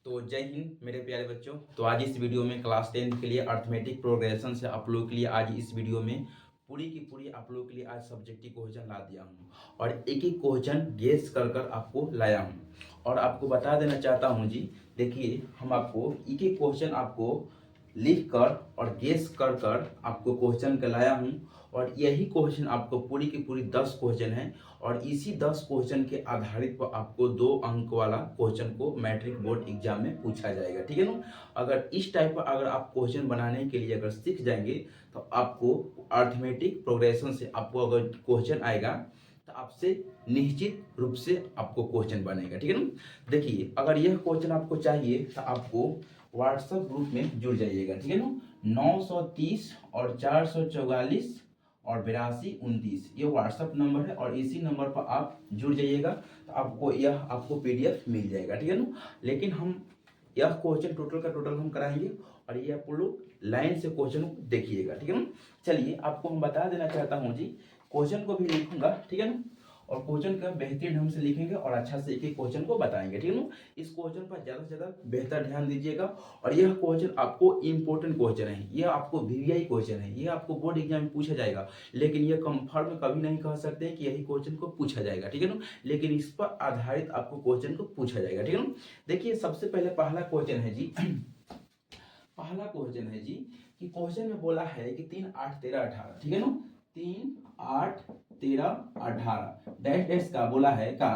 तो जय हिंद मेरे प्यारे बच्चों। तो आज इस वीडियो में क्लास 10 के लिए अर्थमेटिक प्रोग्रेशन से आप लोगों के लिए आज इस वीडियो में पूरी की पूरी आप लोगों के लिए आज सब्जेक्टिव क्वेश्चन ला दिया हूँ और एक एक क्वेश्चन गेस कर कर आपको लाया हूँ और आपको बता देना चाहता हूँ जी। देखिए, हम आपको एक एक क्वेश्चन आपको लिख कर और गेस कर कर आपको क्वेश्चन का लाया हूँ और यही क्वेश्चन आपको पूरी की पूरी 10 क्वेश्चन है और इसी 10 क्वेश्चन के आधारित पर आपको 2 अंक वाला क्वेश्चन को मैट्रिक बोर्ड एग्जाम में पूछा जाएगा। ठीक है ना। अगर इस टाइप का अगर आप क्वेश्चन बनाने के लिए अगर सीख जाएंगे तो आपको अर्थमेटिक प्रोग्रेशन से आपको अगर क्वेश्चन आएगा तो आपसे निश्चित रूप से आपको क्वेश्चन बनेगा। ठीक है ना। देखिए, अगर यह क्वेश्चन आपको चाहिए तो आपको व्हाट्सएप ग्रुप में जुड़ जाइएगा। ठीक है ना। 930 और 444 और 8229 ये व्हाट्सएप नंबर है और इसी नंबर पर आप जुड़ जाइएगा तो आपको यह आपको पीडीएफ मिल जाएगा। ठीक है ना। लेकिन हम यह क्वेश्चन टोटल का टोटल हम कराएंगे और ये आप लोग लाइन से क्वेश्चन को देखिएगा। ठीक है ना। चलिए, आपको हम बता देना चाहता हूँ जी, क्वेश्चन को भी लिखूंगा। ठीक है ना। और क्वेश्चन का बेहतरीन ढंग से लिखेंगे और अच्छा से एक एक क्वेश्चन को बताएंगे। ठीक है ना। इस क्वेश्चन पर ज़्यादा से ज़्यादा बेहतर ध्यान दीजिएगा और यह क्वेश्चन आपको इंपॉर्टेंट क्वेश्चन है, यह आपको वीवीआई क्वेश्चन है, यह आपको बोर्ड एग्जाम में पूछा जाएगा। लेकिन यह कंफर्म कभी नहीं कह सकते हैं कि यही क्वेश्चन को पूछा जाएगा। ठीक है ना। लेकिन इस पर आधारित आपको क्वेश्चन को पूछा जाएगा। ठीक है ना। देखिए, सबसे पहले पहला क्वेश्चन है जी पहला क्वेश्चन है जी कि क्वेश्चन में बोला है कि 3 8 13 18। ठीक है ना। 3 8 13 18 डैश डैश का बोला है का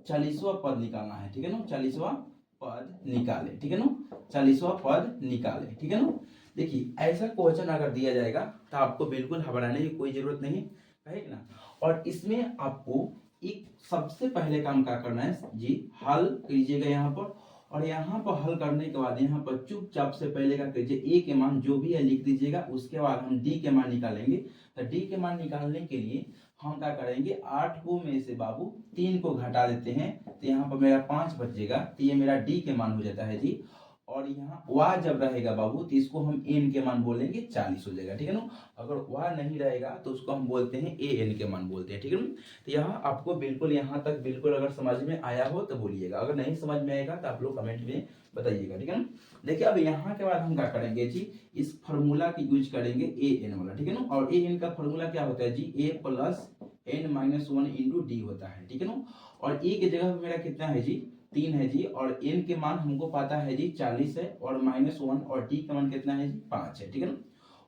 40वां पद निकालना है। ठीक है ना। 40वां पद निकाले। ठीक है ना। 40वां पद निकाले। ठीक है ना। देखिए, ऐसा क्वेश्चन अगर दिया जाएगा तो आपको बिल्कुल घबराने की कोई जरूरत नहीं है ना। और इसमें आपको एक सबसे पहले काम क्या करना है जी, हल कीजिएगा यहाँ पर और यहाँ पर हल करने के बाद यहाँ पर चुपचाप से पहले क्या कीजिए, ए के मान जो भी है लिख दीजिएगा। उसके बाद हम डी के मान निकालेंगे। तो डी के मान निकालने के लिए हम क्या करेंगे, 8 को में से बाबू 3 को घटा देते हैं तो यहाँ पर मेरा 5 बचेगा। तो ये मेरा डी के मान हो जाता है जी। और यहाँ वाह जब रहेगा बाबू तो इसको हम एन के मान बोलेंगे, 40 हो जाएगा। ठीक है ना। अगर वाह नहीं रहेगा तो उसको हम बोलते हैं ए एन के मान बोलते हैं। ठीक है ना। तो यहाँ आपको बिल्कुल यहाँ तक बिल्कुल अगर समझ में आया हो तो बोलिएगा, अगर नहीं समझ में आएगा तो आप लोग कमेंट में बताइएगा। ठीक है ना। देखिए, अब यहाँ के बाद हम क्या करेंगे जी, इस फॉर्मूला की यूज करेंगे ए एन वाला। ठीक है ना। और ए एन का फॉर्मूला क्या होता है जी, a plus n minus 1 into d होता है। ठीक है ना। और ए की जगह मेरा कितना है जी, 3 है जी और एन के मान हमको पता है जी 40 है और -1 और डी का मान कितना है जी 5 है। ठीक है ना।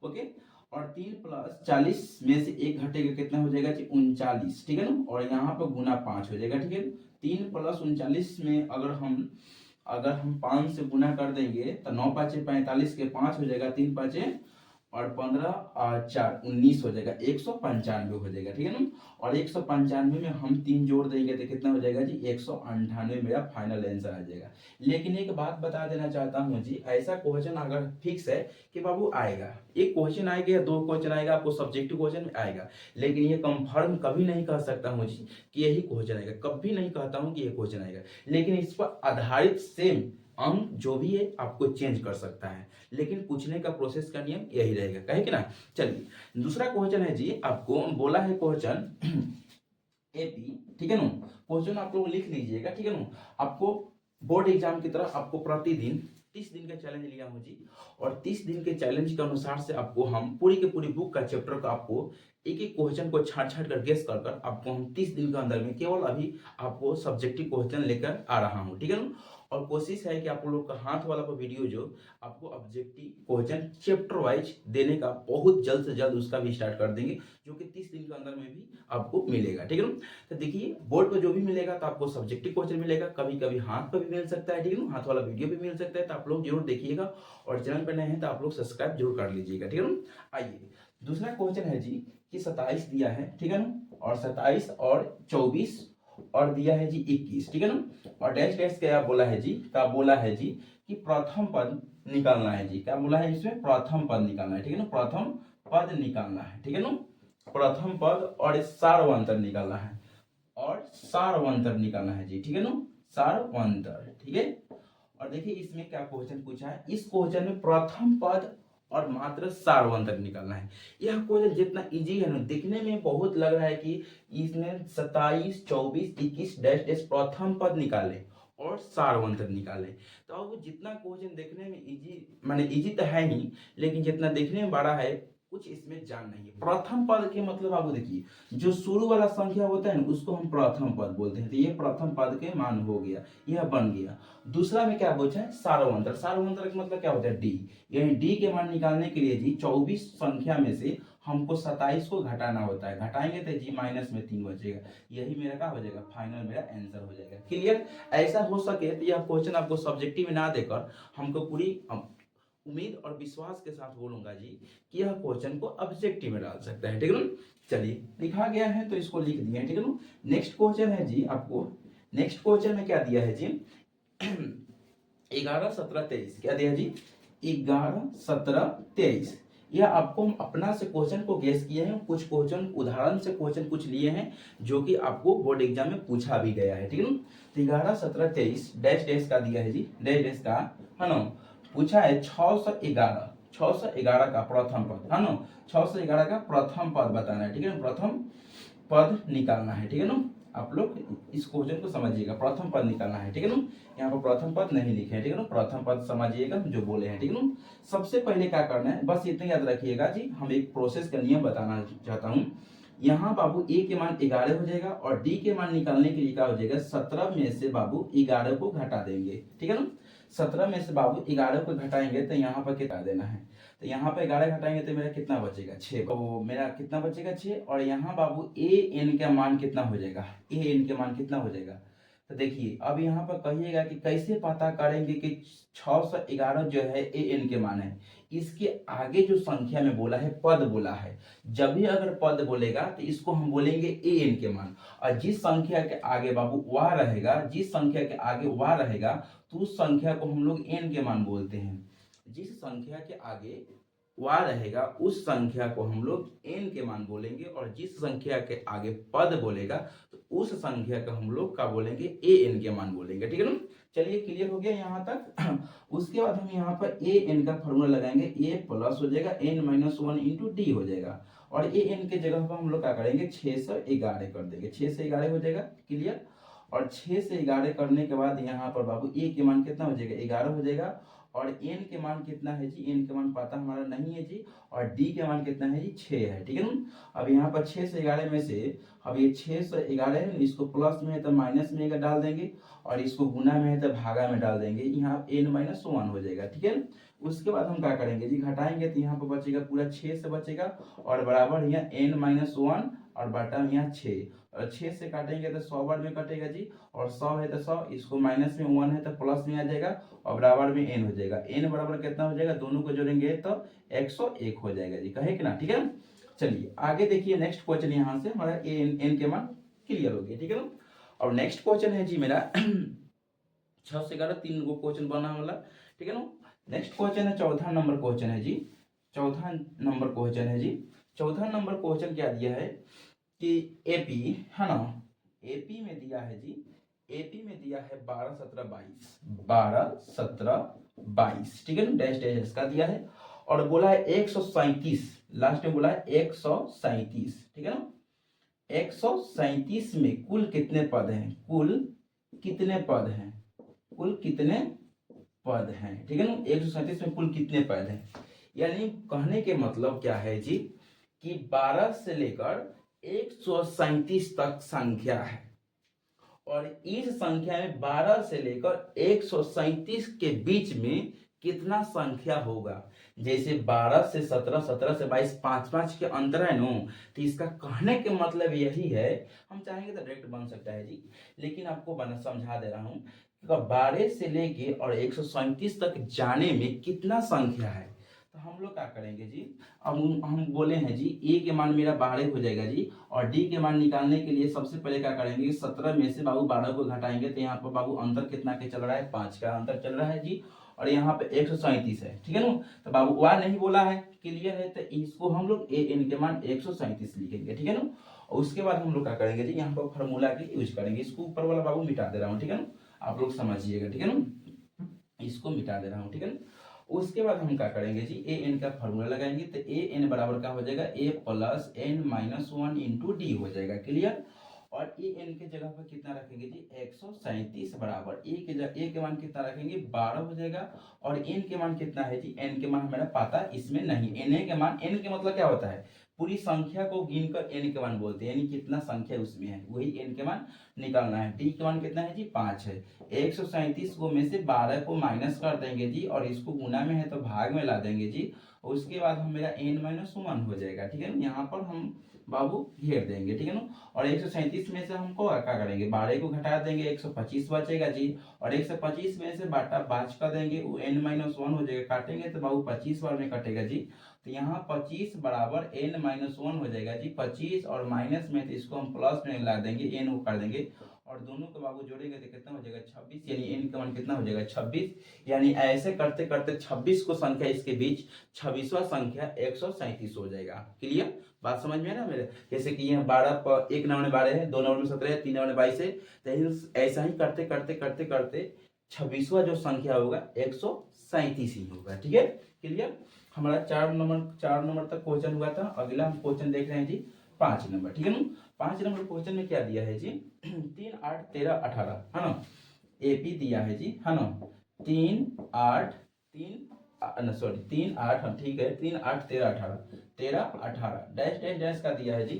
ओके। और 3 प्लस 40 में से 1 घटेगा कितना हो जाएगा जी 39। ठीक है ना। और यहाँ पर गुना 5 हो जाएगा। ठीक है। 3 प्लस 39 में अगर हम 5 से गुना कर देंगे तो 9 5 45 के 5 हो जाएगा, 3 5 और 15 और 4 19 हो जाएगा, 195 हो जाएगा। ठीक है ना। और 195 में हम 3 जोड़ देंगे तो कितना हो जाएगा जी 198 मेरा फाइनल आंसर आ जाएगा। लेकिन एक बात बता देना चाहता हूँ जी, ऐसा क्वेश्चन अगर फिक्स है कि बाबू आएगा, एक क्वेश्चन आएगा या 2 क्वेश्चन आएगा आपको सब्जेक्टिव क्वेश्चन में आएगा, लेकिन ये कंफर्म कभी नहीं कह सकता हूँ जी कि यही क्वेश्चन आएगा, कभी नहीं कहता हूँ कि ये क्वेश्चन आएगा। लेकिन इस पर आधारित सेम अंक जो भी है आपको चेंज कर सकता है, लेकिन पूछने का प्रोसेस का नियम यही रहेगा, कहे कि ना। चलिए, दूसरा क्वेश्चन है जी, आपको बोला है क्वेश्चन एपी। ठीक है ना। क्वेश्चन आप लोग लिख लीजिएगा। ठीक है ना। आपको बोर्ड एग्जाम की तरफ आपको प्रतिदिन 30 दिन का चैलेंज लिया हूँ जी और 30 दिन के चैलेंज के अनुसार से आपको हम पूरी की पूरी बुक का चैप्टर का आपको एक एक क्वेश्चन को छाट छाट कर गेस कर कर आपको हम 30 दिन के अंदर में केवल अभी आपको सब्जेक्टिव क्वेश्चन लेकर आ रहा हूँ। ठीक है ना। और कोशिश है कि आप लोग का हाथ वाला वीडियो जो आपको ऑब्जेक्टिव क्वेश्चन चैप्टर वाइज देने का बहुत जल्द से जल्द उसका भी स्टार्ट कर देंगे, जो कि 30 दिन के अंदर में भी आपको मिलेगा। ठीक है ना। तो देखिए, बोर्ड पर जो भी मिलेगा तो आपको सब्जेक्टिव क्वेश्चन मिलेगा, कभी कभी हाथ पर भी मिल सकता है। ठीक है ना। हाथ वाला वीडियो भी मिल सकता है, तो आप लोग जरूर देखिएगा और चैनल पर नए हैं तो आप लोग सब्सक्राइब जरूर कर लीजिएगा। ठीक है ना। आइए, दूसरा क्वेश्चन है जी कि 27 दिया है। ठीक है ना। और 27 और 24 और दिया है जी 21। ठीक है ना। और डैश डैश क्या बोला है जी, क्या बोला है जी कि प्रथम पद निकालना है जी, क्या बोला है इसमें, प्रथम पद निकालना है। ठीक है ना। प्रथम पद निकालना है। ठीक है ना। प्रथम पद और सारवंतर निकालना है और सारवंतर निकालना है जी। ठीक है ना। सारवंतर। ठीक है। और देखिए, इसमें क्या क्वेश्चन पूछा है, इस क्वेश्चन में प्रथम पद और मात्र सारवंतर निकालना है। यह क्वेश्चन जितना इजी है ना, दिखने में बहुत लग रहा है कि इसमें 27 24 21 डैश डैश प्रथम पद निकाले और सारवंतर निकालें। तो अब जितना क्वेश्चन देखने में इजी, माने इजी तो है ही, लेकिन जितना देखने में बड़ा है कुछ इसमें जान नहीं है। प्रथम पद के मतलब आपको देखिए, जो शुरू वाला संख्या होता है ना उसको हम प्रथम पद बोलते हैं। तो ये प्रथम पद के मान हो गया, यह बन गया। दूसरा में क्या पूछा है, सारवंतर। सारवंतर का मतलब क्या होता है, डी। यानी डी के मान निकालने के लिए जी 24 संख्या में से हमको 27 को घटाना होता है। घटाएंगे तो जी माइनस में 3 बचेगा। यही मेरा क्या हो जाएगा, फाइनल मेरा आंसर हो जाएगा। क्लियर। ऐसा हो सके तो यह क्वेश्चन आपको सब्जेक्टिव में ना देकर हमको पूरी उम्मीद और विश्वास के साथ बोलूंगा जी कि यह क्वेश्चन को ऑब्जेक्टिव में डाल सकता है। ठीक है ना। चलिए, लिखा गया है तो इसको लिख दिए। ठीक है ना। नेक्स्ट क्वेश्चन है जी, आपको नेक्स्ट क्वेश्चन में क्या दिया है जी 11, 17, 23। क्या दिया जी 11, 17, 23। यह आपको अपना से क्वेश्चन को गेस किए हैं, कुछ क्वेश्चन उदाहरण से क्वेश्चन कुछ लिए हैं जो कि आपको बोर्ड एग्जाम में पूछा भी गया है। ठीक है ना। तो 11, 17, 23 डैश डैश का दिया है जी, डैश डैश का है ना। पूछा है 611, 611 का प्रथम पद है ना। 611 का प्रथम पद बताना है। ठीक है ना। प्रथम पद निकालना है। ठीक है ना। आप लोग इस क्वेश्चन को समझिएगा, प्रथम पद निकालना है। ठीक है ना। यहाँ पर प्रथम पद नहीं लिखे हैं। ठीक है ना। प्रथम पद समझिएगा जो बोले हैं। ठीक है ना। सबसे पहले क्या करना है, बस इतना याद रखिएगा जी, हम एक प्रोसेस का नियम बताना चाहता हूँ। यहाँ बाबू ए के मान 11 हो जाएगा और डी के मान निकालने के लिए क्या हो जाएगा, 17 में से बाबू 11 को घटा देंगे। ठीक है ना। 17 में से बाबू 11 को घटाएंगे तो यहाँ पर कितना देना है, तो यहाँ पे 11 घटाएंगे तो मेरा कितना बचेगा, 6। तो मेरा कितना बचेगा, 6। और यहाँ बाबू ए एन का मान कितना हो जाएगा, ए एन के मान कितना हो जाएगा। तो देखिए अब यहाँ पर कहिएगा कि कैसे पता करेंगे कि 611 जो है ए एन के मान है। इसके आगे जो संख्या में बोला है, पद बोला है, जब भी अगर पद बोलेगा तो इसको हम बोलेंगे ए एन के मान। और जिस संख्या के आगे बाबू वाह रहेगा, जिस संख्या के आगे वाह रहेगा तो उस संख्या को हम लोग एन के मान बोलते हैं। जिस संख्या के आगे वाह रहेगा उस संख्या को हम लोग एन के मान बोलेंगे, और जिस संख्या के आगे पद बोलेगा तो उस संख्या का हम लोग क्या बोलेंगे, ए एन के मान बोलेंगे। ठीक है ना। चलिए, क्लियर हो गया यहाँ तक। उसके बाद हम यहाँ पर ए एन का फॉर्मूला लगाएंगे, ए प्लस हो जाएगा एन माइनस 1 इंटू डी हो जाएगा। और ए एन के जगह पर हम लोग क्या करेंगे, 6 से 11 कर देंगे, 6 से 11 हो जाएगा। क्लियर। और 6 से 11 करने के बाद यहाँ पर बाबू ए के मान कितना हो जाएगा, 11 हो जाएगा। और एन के मान कितना है जी, एन के मान पता हमारा नहीं है जी। और डी के मान कितना है जी, 6 है। ठीक है ना। अब यहाँ पर 6 से 11 में से, अब ये 6 से 11 है, इसको प्लस में है तो माइनस में डाल देंगे, और इसको गुना में है तो भागा में डाल देंगे। यहाँ एन माइनस 1 हो जाएगा। ठीक है। उसके बाद हम क्या करेंगे जी, घटाएंगे तो यहाँ पर बचेगा पूरा 6 से बचेगा, और बराबर यहाँ एन माइनस 1 और बटा यहाँ 6। और 6 से काटेंगे तो 100 बार में कटेगा जी, और 100 है तो 100, इसको माइनस में 1 है तो प्लस में आ जाएगा, और बराबर में एन हो जाएगा। एन बराबर कितना हो जाएगा, दोनों को जोड़ेंगे तो 101 हो जाएगा जी, कहे कि ना। ठीक है। चलिए आगे देखिए, नेक्स्ट क्वेश्चन यहाँ से हमारा एन के मान क्लियर हो गया। ठीक है ना। और नेक्स्ट क्वेश्चन है जी मेरा 6 से 11 3 गो क्वेश्चन बना वाला। ठीक है ना। नेक्स्ट क्वेश्चन है, चौथा नंबर क्वेश्चन है जी, चौथा नंबर क्वेश्चन है जी। चौथा नंबर क्वेश्चन क्या दिया है कि एपी है ना, एपी में दिया है जी, एपी में दिया है 12, 17, 22, 12, 17, 22। ठीक है ना। डैश डैश का दिया है, और बोला है 137, लास्ट में बोला है 137। ठीक है ना। 137 में कुल कितने पद हैं, कुल कितने पद हैं, कुल कितने पद हैं। ठीक है ना। 137 में कुल कितने पद हैं, यानी कहने के मतलब क्या है जी कि 12 से लेकर 137 तक संख्या है, और इस संख्या में 12 से लेकर 137 के बीच में कितना संख्या होगा। जैसे 12 से 17, 17 से 22, 5-5 के अंतर है नो, तो इसका कहने के मतलब यही है, हम चाहेंगे तो डायरेक्ट बन सकता है जी, लेकिन आपको समझा दे रहा हूँ, 12 से लेके और 137 तक जाने में कितना संख्या है। तो हम लोग क्या करेंगे जी, अब हम बोले हैं जी ए के मान मेरा 12 हो जाएगा जी, और डी के मान निकालने के लिए सबसे पहले क्या करेंगे, 17 में से बाबू 12 को घटाएंगे तो यहाँ पर बाबू अंतर कितना के चल रहा है, 5 का अंतर चल रहा है जी, और यहाँ पे 137 है। ठीक है ना। तो बाबू वाह नहीं बोला है, क्लियर है, तो इसको हम लोग ए एन के मान 137 लिखेंगे। ठीक है ना। और उसके बाद हम लोग क्या करेंगे जी, यहाँ पर फॉर्मूला के यूज करेंगे, इसको ऊपर वाला बाबू मिटा दे रहा हूँ। ठीक है ना, आप लोग समझिएगा। ठीक है ना, इसको मिटा दे रहा हूँ। ठीक है ना। उसके बाद हम क्या करेंगे जी, ए एन का फॉर्मूला लगाएंगे, तो ए एन बराबर क्या हो जाएगा, a plus n minus 1 into d हो जाएगा। क्लियर। और और ए एन के जगह पर कितना रखेंगे जी 137 बराबर ए के मान कितना रखेंगे 12 हो जाएगा। और एन के मान कितना है जी, एन के मान हमें पता इसमें नहीं, एन के मान, एन के मतलब क्या होता है पूरी संख्या को गिनकर एन के मान बोलते हैं, यानी कितना संख्या उसमें है वही एन के मान निकालना है। डी के मान कितना है जी 5 है। 137 को में से 12 को माइनस कर देंगे जी और इसको गुना में है तो भाग में ला देंगे जी। उसके बाद हम मेरा n-1 हो जाएगा, ठीक है ना। यहाँ पर हम बाबू घेर देंगे, ठीक है ना। और 137 में से हमको क्या करेंगे 12 को घटा देंगे 125 बचेगा जी। और 125 में से बाटा 5 कर देंगे वो n-1 हो जाएगा, काटेंगे तो बाबू 25 बार में कटेगा जी। तो यहाँ 25 बराबर n-1 हो जाएगा जी। 25 और माइनस में तो इसको हम प्लस में ला देंगे, n को कर देंगे और दोनों को बाबू जोड़ेंगे तो कितना हो जाएगा 26, यानी n का मान कितना हो जाएगा 26। यानी ऐसे करते करते 26 को संख्या इसके बीच 26वां संख्या 137 हो जाएगा। क्लियर, बात समझ में है ना मेरे। जैसे कि यहाँ 12 1 नंबर में 12 है, 2 नंबर में 17 है, 3 नंबर में 22 है, तो ऐसा ही करते करते करते करते 26वां जो संख्या होगा 137 ही होगा। ठीक है, क्लियर। हमारा 4 नंबर तक क्वेश्चन हुआ था। अगला हम क्वेश्चन देख रहे हैं जी 5 नंबर, ठीक है ना। 5 नंबर क्वेश्चन में क्या दिया है जी 3 8 13 18 है ना, एपी दिया है जी, है ना। 3 8 हाँ ठीक है, 3 8 13 18 डैश डैश डैश का दिया है जी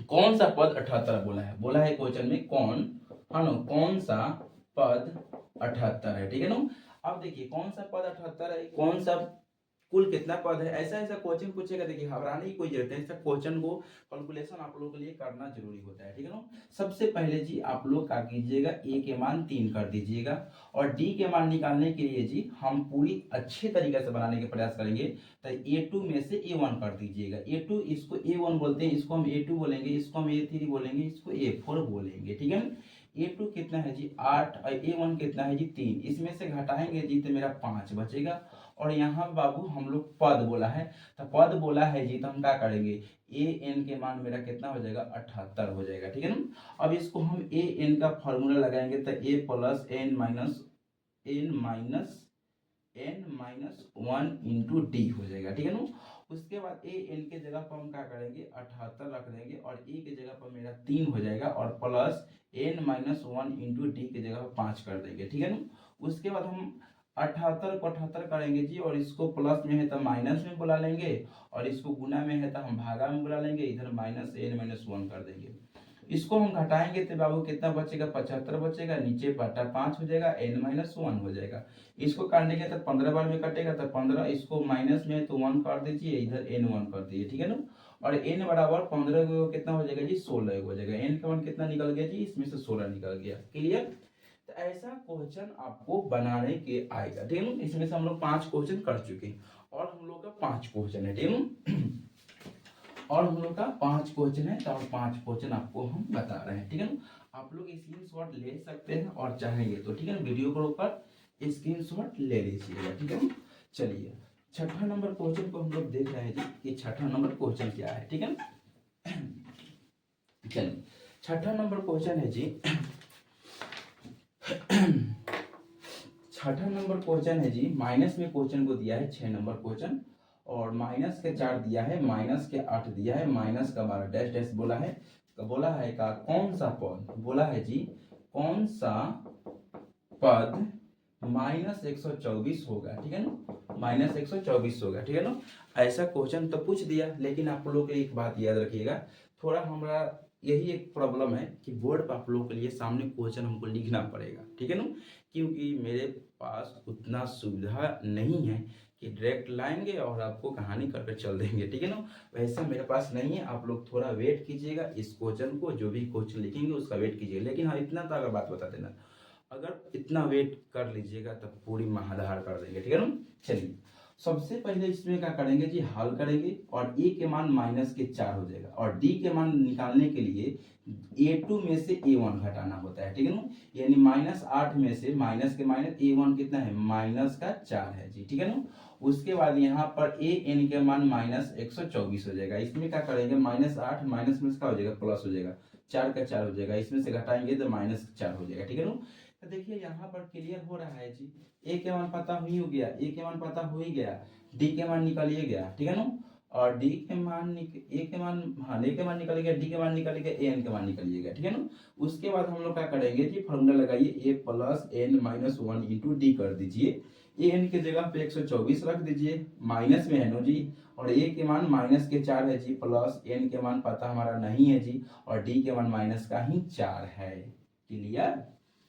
कौन सा पद 78 बोला है क्वेश्चन में, कौन सा पद 78 है, ठीक है ना। अब देखिए कौन सा पद 78 है, कौन सा कुल कितना पद है, ऐसा क्वेश्चन पूछेगा। देखिए घबराने की कोई जरूरत है, ऐसा क्वेश्चन को कैलकुलेशन आप लोगों के लिए करना जरूरी होता है, ठीक है ना। सबसे पहले जी आप लोग क्या कीजिएगा, ए के मान 3 कर दीजिएगा और डी के मान निकालने के लिए जी हम पूरी अच्छे तरीके से बनाने के प्रयास करेंगे। तो A2 में से A1 कर दीजिएगा। A2 इसको A1 बोलते हैं, इसको हम A2 बोलेंगे, इसको हम A3 बोलेंगे, इसको A4 बोलेंगे, ठीक है ना। A2 कितना है जी 8 और A1 कितना है जी 3, इसमें से घटाएंगे जी तो मेरा 5 बचेगा। और यहाँ बाबू हम लोग पद बोला है, तो पद बोला है जी, तो हम क्या करेंगे ए एन के मान मेरा कितना हो जाएगा 78 हो जाएगा, ठीक है ना। अब इसको हम ए एन का फॉर्मूला लगाएंगे तो a plus n minus n-1 into d हो जाएगा, ठीक है ना। उसके बाद ए एन के जगह पर हम क्या करेंगे 78 रख देंगे और ए के जगह पर मेरा 3 हो जाएगा और प्लस n-1 इंटू डी के जगह पर 5 कर देंगे, ठीक है ना। उसके बाद हम 78 को 78 करेंगे जी और इसको प्लस में है तो माइनस में बुला लेंगे और इसको गुना में है तो हम भागा में बुला लेंगे, इधर माइनस n-1 कर देंगे। इसको हम घटाएंगे तो बाबू कितना बचेगा 75 बचेगा, नीचे बटा 5 हो जाएगा, n-1 हो जाएगा। इसको काटेंगे तो 15 बार में कटेगा तो 15, इसको माइनस में तो 1 कर दीजिए, इधर n1 कर दीजिए, ठीक है ना। और n बराबर 15 को कितना हो जाएगा जी 16 हो जाएगा। n का मान कितना निकल गया जी, इसमें से 16 निकल गया। क्लियर, तो ऐसा क्वेश्चन आपको बनाने के आएगा, ठीक है ना। इसमें से हम लोग 5 क्वेश्चन कर चुके हैं और हम लोग का 5 क्वेश्चन है, ठीक है ना। और हम लोग का 5 क्वेश्चन है तो 5 क्वेश्चन आपको हम बता रहे हैं, ठीक है ना। आप लोग स्क्रीनशॉट ले सकते हैं और चाहेंगे तो, ठीक है ना, वीडियो के ऊपर स्क्रीनशॉट ले लीजिएगा, ठीक है ना। चलिए 6ठा नंबर क्वेश्चन को हम लोग देख रहे हैं जी कि 6ठा नंबर क्वेश्चन क्या है, ठीक है ना। चलिए 6ठा नंबर क्वेश्चन है जी 6ठा नंबर क्वेश्चन है जी, माइनस में क्वेश्चन को दिया है 6 नंबर क्वेश्चन और माइनस के 4 दिया है, माइनस के 8 दिया है, माइनस का 12 डैश डैश बोला है। तो बोला है का कौन सा पद, बोला है जी कौन सा पद -124 होगा, ठीक है ना, -124 होगा, ठीक है ना। ऐसा क्वेश्चन तो पूछ दिया, लेकिन आप लोग एक बात याद रखिएगा, थोड़ा हमारा यही एक प्रॉब्लम है कि बोर्ड पर आप लोगों के लिए सामने क्वेश्चन हमको लिखना पड़ेगा, ठीक है ना, क्योंकि मेरे पास उतना सुविधा नहीं है कि डायरेक्ट लाएंगे और आपको कहानी करके चल देंगे, ठीक है ना। वैसा मेरे पास नहीं है, आप लोग थोड़ा वेट कीजिएगा इस क्वेश्चन को, जो भी क्वेश्चन लिखेंगे उसका वेट कीजिएगा। लेकिन हाँ इतना तो अगर बात बता देना, अगर इतना वेट कर लीजिएगा तब पूरी महाधार कर देंगे, ठीक है ना। चलिए सबसे पहले इसमें क्या करेंगे जी हल करेंगे और ए के मान -4 हो जाएगा और डी के मान निकालने के लिए A2 में से A1 घटाना होता है, ठीक है ना। यानी -8 में से माइनस के माइनस A1 कितना है -4 है जी, ठीक है ना। उसके बाद यहाँ पर AN के मान -124 हो जाएगा। इसमें क्या करेंगे -8 माइनस में क्या हो जाएगा प्लस हो जाएगा, 4 का 4 हो जाएगा, इसमें से घटाएंगे तो -4 हो जाएगा, ठीक है ना। तो देखिए यहाँ पर क्लियर हो रहा है जी, ए के मान पता हो गया, ए के मान पता हो ही गया, डी के मान निकल ही गया, ठीक है ना। और डी के मान ए के मान, हाँ ए के मान निकालिएगा, डी के मान निकालिएगा, ए एन के मान निकालिएगा, ठीक है ना। उसके बाद हम लोग क्या करेंगे जी, फॉर्मूला लगाइए, a plus n minus one into d कर दीजिए। ए एन की जगह पे 124 रख दीजिए, माइनस में है नो जी, और ए के मान माइनस के 4 है जी, प्लस एन के मान पता हमारा नहीं है जी, और डी के मान माइनस का ही 4 है। क्लियर।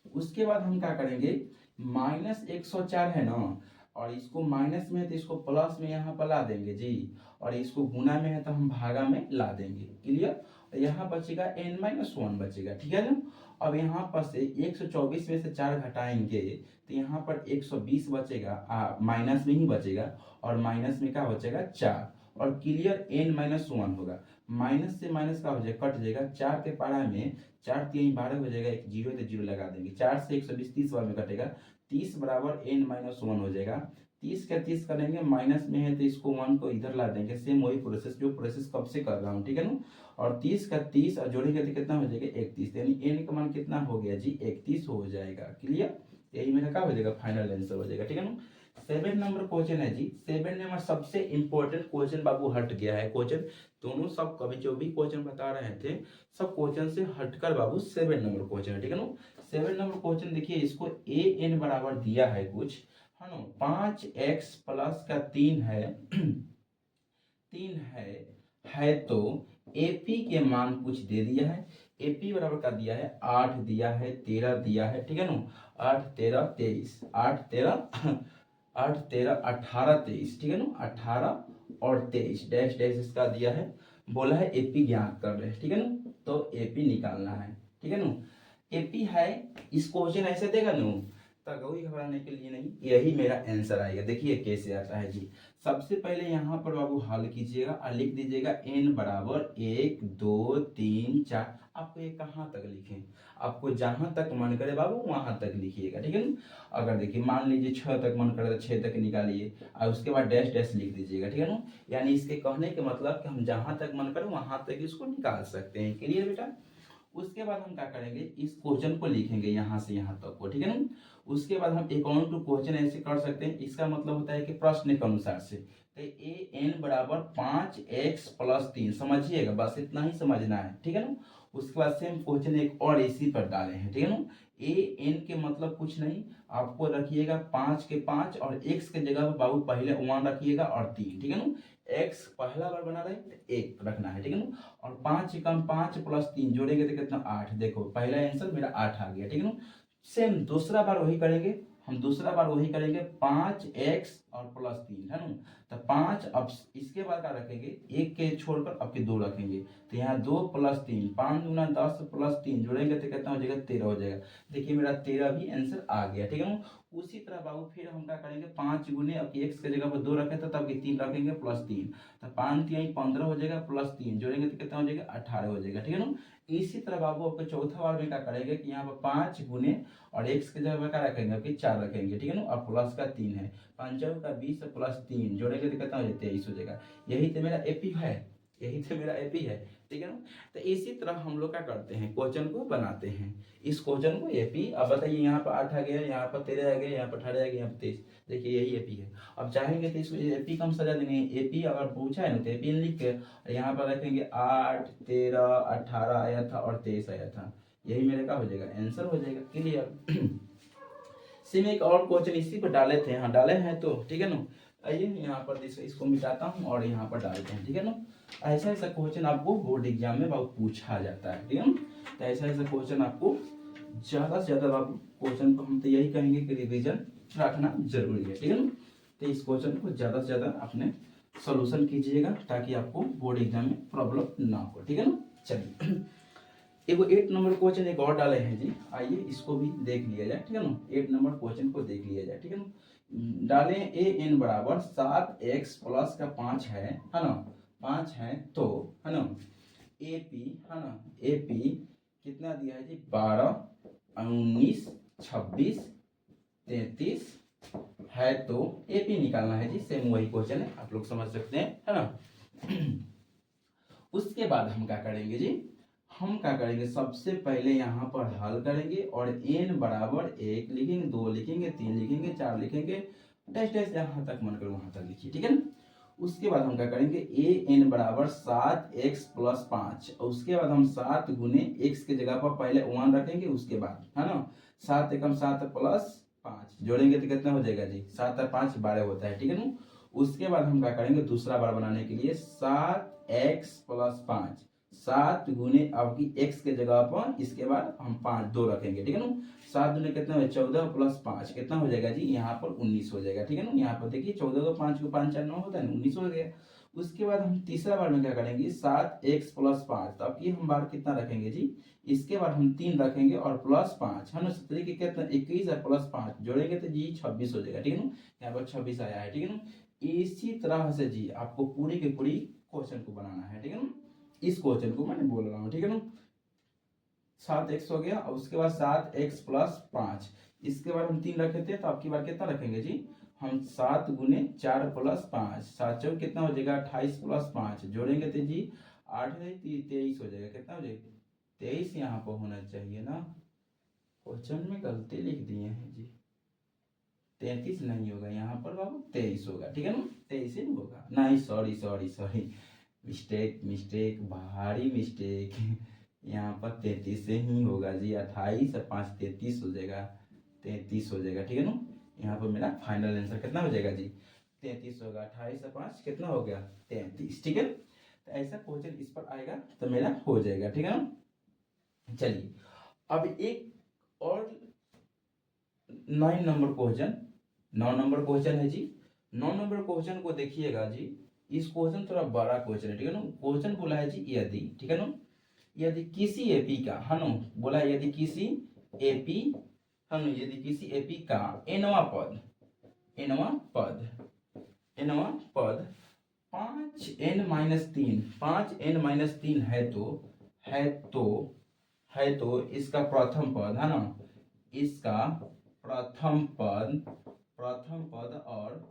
उसके बाद हम क्या करेंगे, माइनस 104 है ना, और इसको माइनस में है तो इसको प्लस में यहाँ पर ला देंगे जी, और इसको गुना में है तो हम भागा में ला देंगे। क्लियर। यहाँ बचेगा n माइनस वन बचेगा, ठीक है ना। अब यहाँ पर से 124 में से 4 घटाएंगे तो यहाँ पर 120 बचेगा, माइनस में ही बचेगा, और माइनस में क्या बचेगा 4, और क्लियर n माइनस वन होगा। माइनस से माइनस का हो जाएगा, कट जाएगा, 4 के पारा में 4 3 12 हो जाएगा, एक जीरो तो जीरो लगा देंगे, 4 से 120 30 बार में कटेगा, 30 बराबर n माइनस वन हो जाएगा। 30 का 30 करेंगे, माइनस में है तो इसको 1 को इधर ला देंगे, सेम वही प्रोसेस जो प्रोसेस कब से कर रहा हूँ, ठीक है ना। और 30 का 30 और जोड़ेंगे तो कितना हो जाएगा 31, यानी n का मान कितना हो गया जी 31 हो जाएगा। क्लियर। यही मेरा क्या हो जाएगा, फाइनल आंसर हो जाएगा, ठीक है ना। 7 नंबर क्वेश्चन है जी, 7 नंबर सबसे इंपॉर्टेंट क्वेश्चन बाबू हट गया है। क्वेश्चन दोनों सब कभी जो भी क्वेश्चन बता रहे थे सब क्वेश्चन से हटकर बाबू 7 नंबर क्वेश्चन है, ठीक है ना। 7 नंबर क्वेश्चन देखिए, इसको ए एन बराबर दिया है कुछ, है ना, 5x प्लस का 3 है 3 है तो एपी के मान कुछ दे दिया है। एपी बराबर का दिया है 8 दिया है, 13 दिया है, ठीक है ना। 8 13 23, 8 13 8 13 18 23, ठीक है ना। 18 और 23 डैश डैश इसका दिया है, बोला है एपी ज्ञात कर रहे हैं, ठीक है ना। तो एपी निकालना है, ठीक है ना। एपी है, इस क्वेश्चन ऐसे देगा ना तो कोई घबराने के लिए नहीं, यही मेरा आंसर आएगा। देखिए कैसे आता है जी। सबसे पहले यहाँ पर बाबू हल कीजिएगा और लिख दीजिएगा n बराबर 1 2 3 4। आपको ये कहाँ तक लिखें, आपको जहां तक मन करे बाबू वहां तक लिखिएगा, ठीक है ना। अगर देखिए मान लीजिए 6 तक मन करे तो 6 तक निकालिए, और उसके बाद डैश डैश लिख दीजिएगा, ठीक है ना। यानी इसके कहने के मतलब कि हम जहां तक मन करे वहां तक इसको निकाल सकते हैं। क्लियर बेटा। उसके बाद हम क्या करेंगे, इस क्वेश्चन को लिखेंगे यहाँ से यहाँ तक को, ठीक है ना। उसके बाद हम अकॉर्डिंग टू क्वेश्चन ऐसे कर सकते हैं, इसका मतलब होता है कि प्रश्न के अनुसार से, तो ए एन बराबर 5x प्लस 3, समझिएगा बस इतना ही समझना है, ठीक है ना। उसके बाद सेम क्वेश्चन एक और इसी पर डाले हैं, ठीक है ना। ए एन के मतलब कुछ नहीं, आपको रखिएगा 5 के 5 और x के जगह पर बाबू पहले 1 रखिएगा और 3, ठीक है ना। x पहला बार बना रहे 1 रखना है, ठीक है ना। और 5 कम 5 प्लस 3 जोड़ेंगे तो कितना 8, देखो पहला आंसर मेरा 8 आ गया, ठीक है ना। सेम दूसरा बार वही करेंगे, हम दूसरा बार वही करेंगे 5x और प्लस 3, है ना। तो 5, अब इसके बाद क्या रखेंगे, एक के छोड़कर अब के 2 रखेंगे, तो यहाँ 2 प्लस 3, 5 गुना 10 प्लस 3 जोड़ेंगे तो कितना हो जाएगा 13 हो जाएगा। देखिए मेरा 13 भी आंसर आ गया, ठीक है ना। उसी तरह बाबू फिर हम क्या करेंगे, 5 गुने अब एक्स के जगह पर 2 रखे थे तब 3 रखेंगे प्लस 3, तो 5 3 15 हो जाएगा, प्लस 3 जोड़ेंगे तो कितना हो जाएगा 18 हो जाएगा, ठीक है ना। इसी तरह बाबू आपको चौथा बार में क्या करेंगे कि यहाँ पर 5 गुने और एक्स के जगह पर क्या रखेंगे, आपके 4 रखेंगे, ठीक है ना। और प्लस का 3 है, 5 का 20 प्लस 3 जोड़ेंगे तो कितना हो जाएगा 23 हो जाएगा। यही तो मेरा एपी है, यही तो मेरा एपी है, ठीक है ना। तो इसी तरह हम लोग क्या करते हैं, क्वेश्चन को बनाते हैं, इस क्वेश्चन को एपी। अब बताइए यहाँ पर 8 आ गया, यहाँ पर 13 आ गया, यहाँ पर 18 आ गया, यहाँ पर 23, देखिए यही एपी है। अब चाहेंगे तो इसको एपी कम सजा देंगे, एपी अगर पूछा है ना तो एपी लिख के यहाँ पर रखेंगे 8 13 18 आया था और 23 आया था, यही मेरे का हो जाएगा आंसर हो जाएगा। क्लियर। सेम एक और क्वेश्चन इसी पर डाले थे, यहाँ डाले हैं तो ठीक है ना। आइए यहाँ पर इसको मिटाता हूँ और यहाँ पर डालते हैं, ठीक है ना। ऐसा ऐसा क्वेश्चन आपको बोर्ड एग्जाम में बाबू पूछा जाता है, ठीक है ना। तो ऐसा ऐसा क्वेश्चन आपको ज़्यादा से ज़्यादा बाबू क्वेश्चन को हम तो यही कहेंगे कि रिवीजन रखना जरूरी है, ठीक है ना। तो इस क्वेश्चन को ज़्यादा से ज़्यादा अपने सोल्यूशन कीजिएगा ताकि आपको बोर्ड एग्जाम में प्रॉब्लम ना हो, ठीक है ना। चलिए एगो 8 नंबर क्वेश्चन एक और डाले हैं जी, आइए इसको भी देख लिया जाए, ठीक है ना। 8 नंबर क्वेश्चन को देख लिया जाए, ठीक है ना। डाले ए एन बराबर 7x प्लस का 5 है ना, 5 है तो, है ना, ए पी, है ना, ए पी कितना दिया है जी 12 19 26 33 है तो ए पी निकालना है जी। सेम वही क्वेश्चन है, आप लोग समझ सकते हैं, है ना। उसके बाद हम क्या करेंगे जी, हम क्या करेंगे सबसे पहले यहाँ पर हल करेंगे और n बराबर 1 लिखेंगे, 2 लिखेंगे, 3 लिखेंगे, 4 लिखेंगे, डैश डैश जहाँ तक मन करो वहां तक लिखिए, ठीक है ना। उसके बाद हम क्या करेंगे, ए एन बराबर 7x प्लस 5, और उसके बाद हम 7 गुने x के जगह पर पहले 1 रखेंगे, उसके बाद है ना 7 एकम 7 प्लस 5 जोड़ेंगे तो कितना हो जाएगा जी, 7 और 5 12 होता है, ठीक है ना। उसके बाद हम क्या करेंगे, दूसरा बार बनाने के लिए 7x प्लस 5, 7 गुने आपकी x के जगह पर इसके बाद हम 5 2 रखेंगे, ठीक है ना। 7 दुने कितना हो, 14 प्लस 5 कितना हो जाएगा जी, यहाँ पर 19 हो जाएगा, ठीक है ना। यहाँ पर देखिए 14 को 5 को 5 4 9 होता है ना, 19 हो गया। उसके बाद हम तीसरा बार में क्या करेंगे, 7x प्लस 5, तो अब ये हम बार कितना रखेंगे जी, इसके बाद हम 3 रखेंगे और प्लस 5 है ना, 17 के कितना 21 और प्लस 5 जोड़ेंगे तो जी 26 हो जाएगा, ठीक है ना। यहाँ पर 26 आया है, ठीक है ना। इसी तरह से जी आपको पूरी की पूरी क्वेश्चन को बनाना है, ठीक है ना। इस क्वेश्चन को मैंने बोल रहा हूँ, ठीक है ना। 7x हो गया और उसके बाद 7x प्लस 5, इसके बाद हम 3 रखे थे, तो आपकी बार कितना रखेंगे जी, हम 7 गुने 4 प्लस 5, 7 चौक कितना हो जाएगा 28 प्लस 5 जोड़ेंगे तो जी 8 23 हो जाएगा, कितना हो जाएगा 23 यहाँ पर होना चाहिए ना, क्वेश्चन में गलती लिख दिए हैं जी, 33 नहीं होगा यहाँ पर बाबू, 23 होगा, ठीक है ना, 23 ही होगा, नहीं सॉरी सॉरी सॉरी, मिस्टेक भारी मिस्टेक यहाँ पर 33 से ही होगा जी, 28 और 5 33 हो जाएगा, 33 हो जाएगा, ठीक है ना। यहाँ पर मेरा फाइनल आंसर कितना हो जाएगा जी, 33 होगा, 28 और 5 कितना हो गया 33, ठीक है। तो ऐसा क्वेश्चन इस पर आएगा तो मेरा हो जाएगा, ठीक है ना। चलिए अब एक और 9 नंबर क्वेश्चन, 9 नंबर क्वेश्चन है जी। 9 नंबर क्वेश्चन को देखिएगा जी, इस क्वेश्चन थोड़ा बड़ा क्वेश्चन है, ठीक है ना। क्वेश्चन बोला है जी यदि, ठीक है ना, यदि किसी एपी का है ना, बोला यदि किसी एपी है ना, यदि किसी एपी का एनवा पद 5n-3 है तो इसका प्रथम पद है ना, इसका प्रथम पद और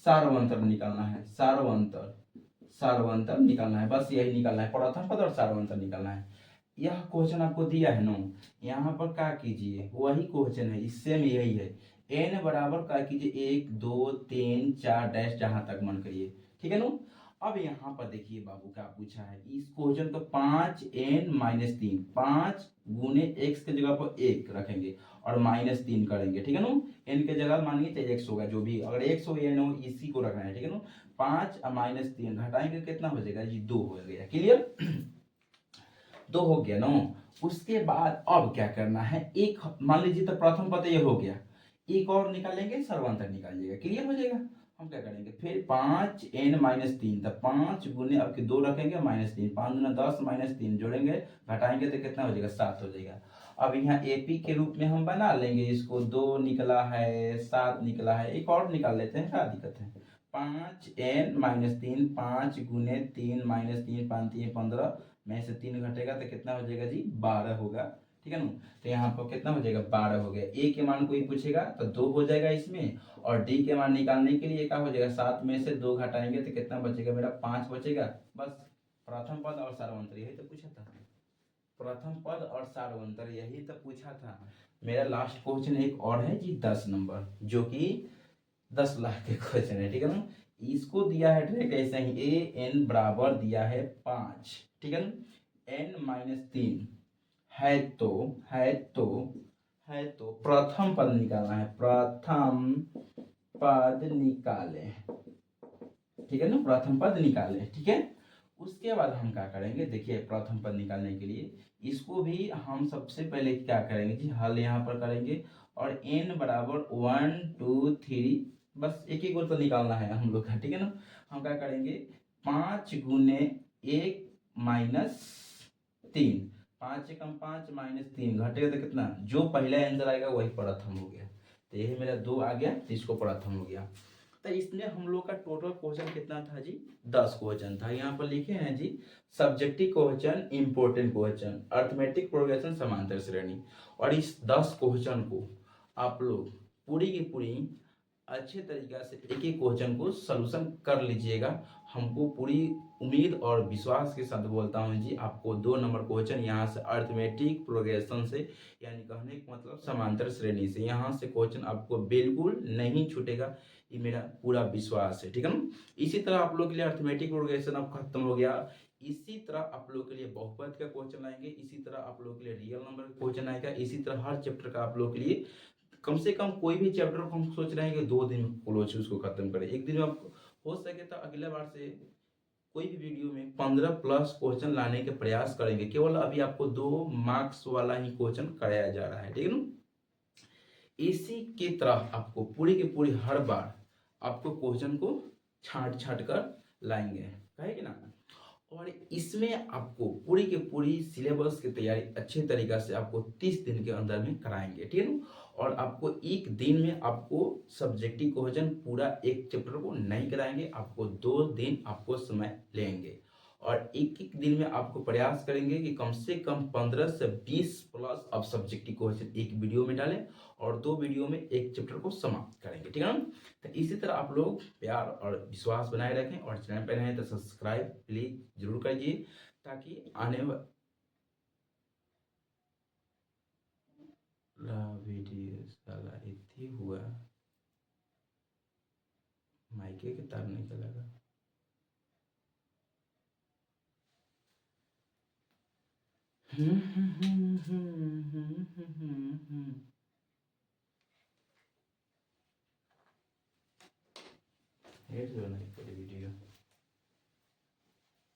सार्वंतर निकालना है, सार्वंतर निकालना है, बस यही निकालना है, प्रथम पद और सार्वंतर निकालना है। यह क्वेश्चन आपको दिया है ना, यहाँ पर क्या कीजिए, वही क्वेश्चन है, इससे में यही है, n बराबर क्या कीजिए 1 2 3 4 डैश जहां तक मन करिए, ठीक है ना। अब यहाँ पर देखिए बाबू क्या पूछा है, इस क्वेश्चन को 5n-3, 5 गुने x के जगह पर 1 रखेंगे और -3 करेंगे, ठीक है ना। n के जगह मानिए तो x होगा, जो भी अगर x हो या n हो इसी को रखना है, ठीक है ना। 5 और -3 घटाएंगे कितना हो जाएगा जी, 2 हो गया, क्लियर 2 हो गया ना। उसके बाद अब क्या करना है, एक मान लीजिए तो प्रथम पद ये हो गया, एक और निकालेंगे सर्वांतर निकालिएगा, क्लियर हो जाएगा। हम क्या करेंगे फिर 5n-3, तो 5 गुने अब 2 रखेंगे -3, 5 गुना 10 -3 जोड़ेंगे घटाएंगे तो कितना हो जाएगा 7 हो जाएगा। अब यहाँ एपी के रूप में हम बना लेंगे इसको, 2 निकला है 7 निकला है, एक और निकाल लेते हैं, क्या दिक्कत है। 5n-3, 5 गुने 3 -3 5 3 15 में से 3 घटेगा तो कितना हो जाएगा जी 12 होगा, ठीक है ना। तो यहाँ पर कितना हो जाएगा 12 हो गया। ए के मान कोई पूछेगा तो 2 हो जाएगा इसमें, और डी के मान निकालने के लिए क्या हो जाएगा 7 में से 2 घटाएंगे तो कितना बचेगा मेरा 5 बचेगा। बस प्रथम पद और सार्वंतर यही तो पूछा था, प्रथम पद और सार्वंतर यही तो पूछा था। मेरा लास्ट क्वेश्चन एक और है जी 10 नंबर, जो कि 10 लाख के क्वेश्चन है, ठीक है ना। इसको दिया है डायरेक्ट ऐसे ही, ए एन बराबर दिया है 5, ठीक है ना, n-3 है तो प्रथम पद निकालना है, प्रथम पद निकाले, ठीक है ना, प्रथम पद निकाले, ठीक है। उसके बाद हम क्या करेंगे, देखिए प्रथम पद निकालने के लिए इसको भी हम सबसे पहले क्या करेंगे जी, हल यहाँ पर करेंगे और n बराबर 1 2 3, बस एक ही गोल तो निकालना है हम लोग का, ठीक है ना। हम क्या करेंगे 5 गुने 1 -3, 5 एकम 5 -3 घटेगा तो कितना, जो पहला आंसर आएगा वही प्रथम हो गया, तो यही मेरा 2 आ गया तो इसको प्रथम हो गया। तो इसमें हम लोग का टोटल क्वेश्चन कितना था जी 10 क्वेश्चन था। यहाँ पर लिखे हैं जी subjective question, important question, arithmetic progression, समांतर श्रेणी। और इस 10 क्वेश्चन को आप लोग पूरी की पूरी अच्छे तरीक़ा से एक-एक क्वेश्चन को सॉल्यूशन कर लीजिएगा। हमको पूरी उम्मीद और विश्वास के साथ बोलता हूँ जी, आपको 2 नंबर क्वेश्चन यहाँ से अरिथमेटिक प्रोग्रेशन से, यानी कहने का मतलब समांतर श्रेणी से, यहाँ से क्वेश्चन आपको बिल्कुल नहीं छूटेगा, ये मेरा पूरा विश्वास है, ठीक है ना? इसी तरह आप लोग के लिए अरिथमेटिक प्रोग्रेशन अब खत्म हो गया। इसी तरह आप लोग के लिए बहुपद का क्वेश्चन लाएँगे, इसी तरह आप लोग के लिए रियल नंबर का क्वेश्चन आएगा, इसी तरह हर चैप्टर का आप लोग के लिए कम से कम कोई भी चैप्टर को हम सोच रहे हैं कि 2 दिन में क्लोज उसको खत्म करें। 1 दिन में आप हो सके तो अगले बार से कोई भी वीडियो में 15 प्लस क्वेश्चन लाने के प्रयास करेंगे। केवल अभी आपको 2 मार्क्स वाला ही क्वेश्चन कराया जा रहा है, ठीक है ना? इसी की तरह आपको पूरी की पूरी हर बार आपको क्वेश्चन को छाँट-छाँट कर लाएँगे, कहे कि ना? और इसमें आपको पूरी की पूरी सिलेबस की तैयारी अच्छे तरीक़ा से आपको 30 दिन के अंदर में कराएँगे, ठीक है ना? और आपको 1 दिन में आपको सब्जेक्टिव क्वेश्चन पूरा 1 चैप्टर को नहीं कराएँगे, आपको 2 दिन आपको समय लेंगे। और एक-एक दिन में आपको प्रयास करेंगे कि कम से कम 15 से 20 प्लस आप सब्जेक्टिव क्वेश्चन एक वीडियो में डालें और 2 वीडियो में 1 चैप्टर को समाप्त करेंगे, ठीक है ना? तो इसी तरह आप लोग प्यार और विश्वास बनाए रखें और चैनल पे नए हैं तो सब्सक्राइब प्लीज़ ज़रूर कीजिए ताकि आने वाला वीडियो साला इतनी हुआ, माइके के तार निकल लगा। ये जो नहीं वीडियो